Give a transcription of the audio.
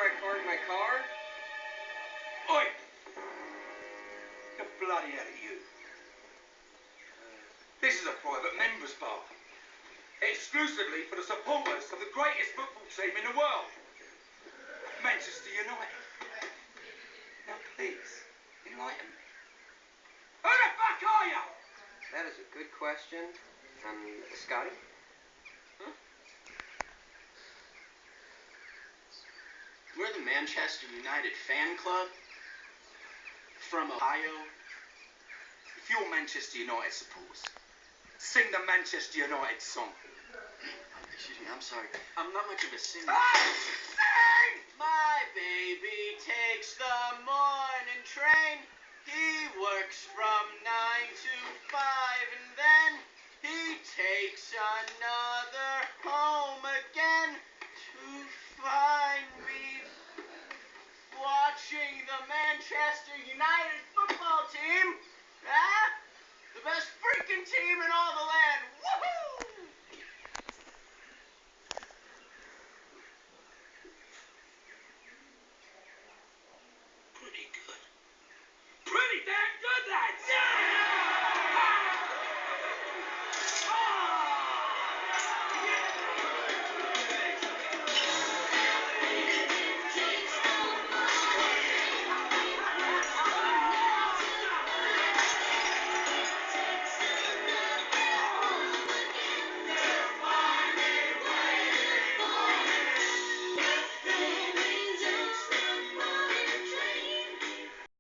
I parked my car? Oi! The bloody hell are you? This is a private members bar. Exclusively for the supporters of the greatest football team in the world. Manchester United. Now please, enlighten me. Who the fuck are you? That is a good question. Scotty? Huh? We're the Manchester United fan club from Ohio. If you're Manchester United supporters, sing the Manchester United song. Excuse me, I'm sorry. I'm not much of a singer. Sing! My baby takes the morning train. He works from 9 to 5 and then he takes another home again to find me watching the Manchester United football team. Ah, the best freaking team in all the land.